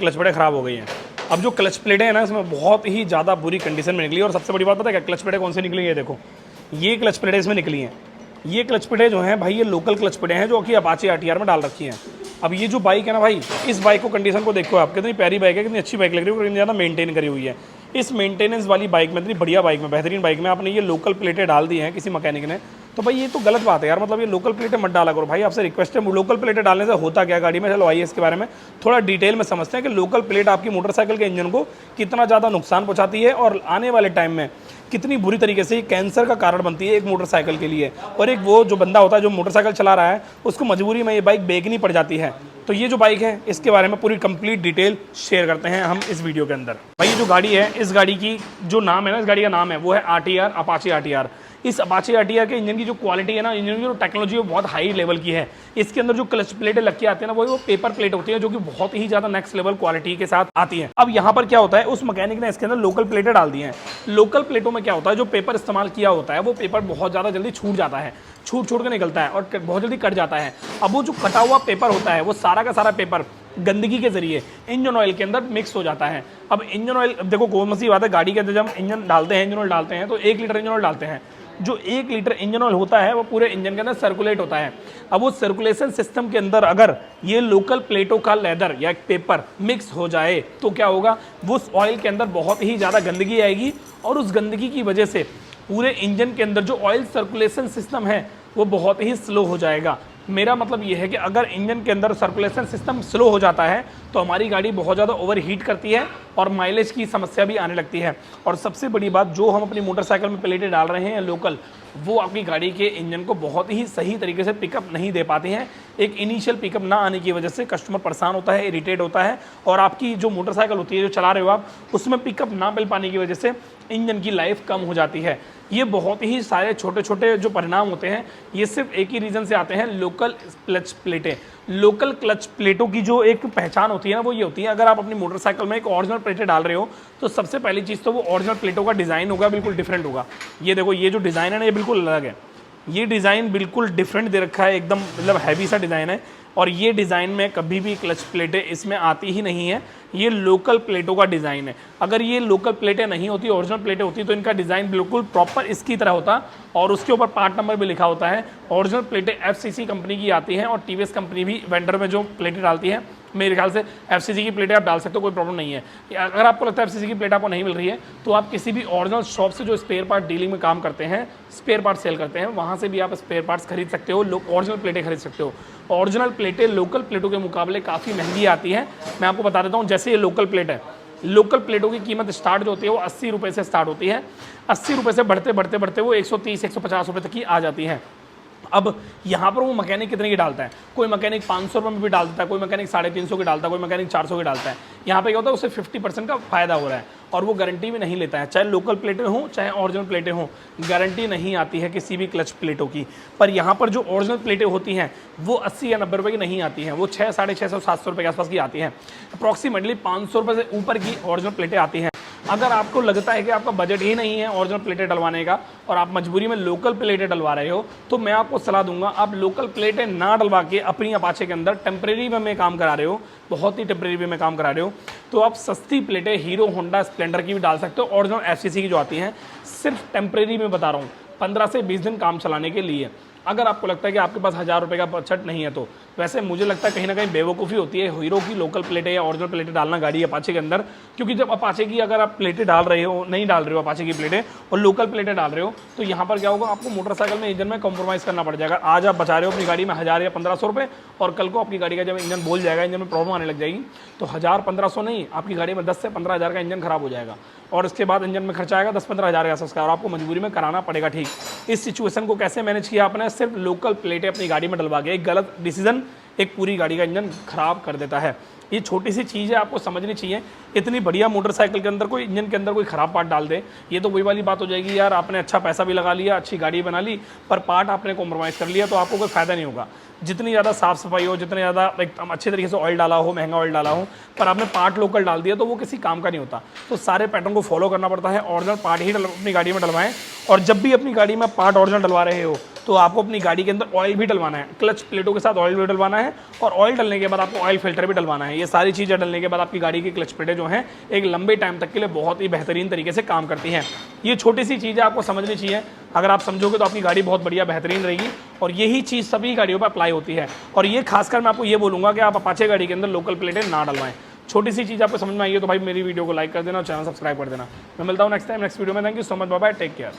Clutch प्लेटें ख़राब हो गई हैं। अब जो क्लच प्लेटें हैं ना, इसमें बहुत ही ज़्यादा बुरी कंडीशन में निकली। और सबसे बड़ी बात पता है क्या, क्लच प्लेटें कौन सी निकली है? देखो, ये क्लच प्लेटें इसमें निकली हैं। ये क्लच प्लेटें जो हैं भाई, ये लोकल क्लच प्लेटें हैं जो कि अपाचे आरटीआर में डाल रखी हैं। अब ये जो बाइक है ना भाई, इस बाइक को कंडीशन को देखो आप, कितनी प्यारी बाइक है, कितनी अच्छी बाइक लग रही है, कितनी ज़्यादा मेंटेन करी हुई है। इस मेंटेनेंस वाली बाइक में, इतनी बढ़िया बाइक में, बेहतरीन बाइक में आपने ये लोकल प्लेटें डाल दी हैं किसी मैकेनिक ने, तो भाई ये तो गलत बात है यार। मतलब ये लोकल प्लेटें मत डाला करो भाई, आपसे रिक्वेस्ट है। लोकल प्लेटें डालने से होता क्या गाड़ी में, चलो आइए इसके बारे में थोड़ा डिटेल में समझते हैं कि लोकल प्लेट आपकी मोटरसाइकिल के इंजन को कितना ज़्यादा नुकसान पहुंचाती है और आने वाले टाइम में कितनी बुरी तरीके से कैंसर का कारण बनती है एक मोटरसाइकिल के लिए। और एक वो जो बंदा होता है जो मोटरसाइकिल चला रहा है, उसको मजबूरी में ये बाइक बेचनी पड़ जाती है। तो ये जो बाइक है, इसके बारे में पूरी कंप्लीट डिटेल शेयर करते हैं हम इस वीडियो के अंदर। भाई ये जो गाड़ी है, इस गाड़ी की जो नाम है ना, इस गाड़ी का नाम है वो है आरटीआर, अपाचे आरटीआर। इस अपाचे आरटीआर के इंजन की जो क्वालिटी है ना, इंजन की जो टेक्नोलॉजी है वो बहुत हाई लेवल की है। इसके अंदर जो क्लच प्लेटें लग के आती है ना, वो पेपर प्लेट होती है जो कि बहुत ही ज़्यादा नेक्स्ट लेवल क्वालिटी के साथ आती है। अब यहाँ पर क्या होता है, उस मैकेनिक ने इसके अंदर लोकल प्लेटें डाल दी हैं। लोकल प्लेटों में क्या होता है, जो पेपर इस्तेमाल किया होता है वो पेपर बहुत ज़्यादा जल्दी छूट जाता है, छूट के निकलता है और बहुत जल्दी कट जाता है। अब वो जो कटा हुआ पेपर होता है, वो सारा का सारा पेपर गंदगी के जरिए इंजन ऑयल के अंदर मिक्स हो जाता है। अब इंजन ऑयल देखो, कौन सी बात है, गाड़ी के अंदर जब इंजन डालते हैं, इंजन ऑयल डालते हैं तो 1 लीटर इंजन ऑयल डालते हैं। जो 1 लीटर इंजन ऑयल होता है वो पूरे इंजन के अंदर सर्कुलेट होता है। अब वो सर्कुलेशन सिस्टम के अंदर अगर ये लोकल प्लेटों का लेदर या पेपर मिक्स हो जाए तो क्या होगा, वो उस ऑयल के अंदर बहुत ही ज़्यादा गंदगी आएगी और उस गंदगी की वजह से पूरे इंजन के अंदर जो ऑयल सर्कुलेशन सिस्टम है वो बहुत ही स्लो हो जाएगा। मेरा मतलब ये है कि अगर इंजन के अंदर सर्कुलेशन सिस्टम स्लो हो जाता है तो हमारी गाड़ी बहुत ज़्यादा ओवरहीट करती है और माइलेज की समस्या भी आने लगती है। और सबसे बड़ी बात, जो हम अपनी मोटरसाइकिल में प्लेटें डाल रहे हैं लोकल, वो आपकी गाड़ी के इंजन को बहुत ही सही तरीके से पिकअप नहीं दे पाती हैं। एक इनिशियल पिकअप ना आने की वजह से कस्टमर परेशान होता है, इरिटेट होता है, और आपकी जो मोटरसाइकिल होती है जो चला रहे हो आप, उसमें पिकअप ना मिल पाने की वजह से इंजन की लाइफ कम हो जाती है। ये बहुत ही सारे छोटे छोटे जो परिणाम होते हैं, ये सिर्फ एक ही रीज़न से आते हैं, लोकल क्लच प्लेटें। लोकल क्लच प्लेटों की जो एक पहचान होती है ना, वो ये होती है, अगर आप अपनी मोटरसाइकिल में एक ओरिजिनल प्लेटें डाल रहे हो तो सबसे पहली चीज़ तो वो ओरिजिनल प्लेटों का डिज़ाइन होगा, बिल्कुल डिफरेंट होगा। ये देखो, ये जो डिज़ाइन है ना, ये बिल्कुल अलग है। ये डिज़ाइन बिल्कुल डिफरेंट दे रखा है, एकदम मतलब हैवी सा डिज़ाइन है। और ये डिज़ाइन में कभी भी क्लच प्लेटें इसमें आती ही नहीं है। ये लोकल प्लेटों का डिज़ाइन है। अगर ये लोकल प्लेटें नहीं होती, ओरिजिनल प्लेटें होती, तो इनका डिज़ाइन बिल्कुल प्रॉपर इसकी तरह होता और उसके ऊपर पार्ट नंबर भी लिखा होता है। ओरिजिनल प्लेटें एफसीसी कंपनी की आती हैं और टीवीएस कंपनी भी वेंडर में जो प्लेटें डालती है, मेरे ख्याल से एफसीसी की प्लेटें आप डाल सकते हो, कोई प्रॉब्लम नहीं है। अगर आपको लगता है एफसीसी की प्लेट आपको नहीं मिल रही है तो आप किसी भी ओरिजिनल शॉप से जो स्पेयर पार्ट डीलिंग में काम करते हैं, स्पेयर पार्ट सेल करते हैं, वहाँ से भी आप स्पेयर पार्ट्स खरीद सकते हो, ओरिजिनल प्लेटें खरीद सकते हो। ओरिजिनल प्लेटें लोकल प्लेटों के मुकाबले काफ़ी महंगी आती हैं। मैं आपको बता देता हूँ, जैसे ये लोकल प्लेट है, लोकल प्लेटों की कीमत स्टार्ट जो होती है वो 80 रुपये से स्टार्ट होती है। 80 रुपये से बढ़ते वो 130-150 रुपये तक की आ जाती है। अब यहाँ पर वो मैकेनिक कितने की डालता है, कोई मैकेनिक 500 रुपये में भी डाल देता है, कोई मैकेनिक 350 की डालता है, कोई मैकेनिक 400 की डालता है। यहाँ पे क्या होता है, उसे 50% का फायदा हो रहा है और वो गारंटी भी नहीं लेता है। चाहे लोकल प्लेटें हों चाहे ओरिजिनल प्लेटें हों, गारंटी नहीं आती है किसी भी क्लच प्लेटों की। पर यहाँ पर जो ओरिजिनल प्लेटें होती हैं वो 80 या 90 रुपये की नहीं आती हैं, वो 600, 650, 700 रुपये के आसपास की आती हैं। अप्रॉक्सीमेटली 500 रुपये से ऊपर की ओरिजिनल प्लेटें आती हैं। अगर आपको लगता है कि आपका बजट ही नहीं है ओरिजिनल प्लेटें डलवाने का और आप मजबूरी में लोकल प्लेटें डलवा रहे हो, तो मैं आपको सलाह दूंगा, आप लोकल प्लेटें ना डलवा के अपनी अपाचे के अंदर टेम्प्रेरी में काम करा रहे हो, बहुत ही टेम्प्रेरी में काम करा रहे हो, तो आप सस्ती प्लेटें हीरो होंडा स्प्लेंडर की भी डाल सकते हो। ओरिजिनल एफसीसी की जो आती हैं, सिर्फ टेम्प्रेरी में बता रहा हूँ, 15 से 20 दिन काम चलाने के लिए। अगर आपको लगता है कि आपके पास 1000 रुपये का बजट नहीं है, तो वैसे मुझे लगता है कहीं ना कहीं बेवकूफ़ी होती है हीरो की लोकल प्लेटें या ओरिजिनल प्लेटें डालना गाड़ी अपाचे के अंदर। क्योंकि जब अपाचे की अगर आप प्लेटें डाल रहे हो, नहीं डाल रहे हो अपाचे की प्लेटें और लोकल प्लेटें डाल रहे हो, तो यहाँ पर क्या होगा, आपको मोटरसाइकिल में इंजन में कॉम्प्रोमाइज़ करना पड़ जाएगा। आज आप बचा रहे हो अपनी गाड़ी में 1000 या 1500 रुपये, और कल को आपकी गाड़ी का जब इंजन बोल जाएगा, इंजन में प्रॉब्लम आने लग जाएगी, तो 1000-1500 नहीं, आपकी गाड़ी में 10 से 15 हज़ार का इंजन खराब हो जाएगा और उसके बाद इंजन में खर्चा आएगा 10-15 हज़ार का आसपास का, और आपको मजबूरी में कराना पड़ेगा। ठीक, इस सिचुएशन को कैसे मैनेज किया आपने, सिर्फ लोकल प्लेटें अपनी गाड़ी में डलवा के। एक गलत डिसीजन एक पूरी गाड़ी का इंजन खराब कर देता है। ये छोटी सी चीज़ है, आपको समझनी चाहिए। इतनी बढ़िया मोटरसाइकिल के अंदर कोई इंजन के अंदर कोई ख़राब पार्ट डाल दे, ये तो वही वाली बात हो जाएगी, यार आपने अच्छा पैसा भी लगा लिया, अच्छी गाड़ी बना ली, पर पार्ट आपने कॉम्प्रोमाइज़ कर लिया, तो आपको कोई फ़ायदा नहीं होगा। जितनी ज़्यादा साफ़ सफाई हो, जितने ज़्यादा एकदम अच्छे तरीके से ऑयल डाला हो, महंगा ऑयल डाला हो, पर आपने पार्ट लोकल डाल दिया तो वो किसी काम का नहीं होता। तो सारे पैटर्न को फॉलो करना पड़ता है, ओरिजिनल पार्ट ही अपनी गाड़ी में डलवाएं। और जब भी अपनी गाड़ी में पार्ट ओरिजिनल डलवा रहे हो तो आपको अपनी गाड़ी के अंदर ऑयल भी डलवाना है, क्लच प्लेटों के साथ ऑयल भी डलवाना है, और ऑयल डलने के बाद आपको ऑयल फिल्टर भी डलवाना है। ये सारी चीज़ें डलने के बाद आपकी गाड़ी की क्लच प्लेटें जो हैं एक लंबे टाइम तक के लिए बहुत ही बेहतरीन तरीके से काम करती हैं। ये छोटी सी चीज़ें आपको समझनी चाहिए, अगर आप समझोगे तो आपकी गाड़ी बहुत बढ़िया बेहतरीन रहेगी, और यही चीज़ सभी गाड़ियों पर अप्लाई होती है। और ये खासकर मैं आपको ये बोलूँगा कि आप अपाचे गाड़ी के अंदर लोकल प्लेटें ना डलवाएं। छोटी सी चीज़ आपको समझ में आई है तो भाई मेरी वीडियो को लाइक कर देना और चैनल सब्सक्राइब कर देना। मैं मिलता हूँ नेक्स्ट टाइम नेक्स्ट वीडियो में। Thank you so much, bye bye, take care.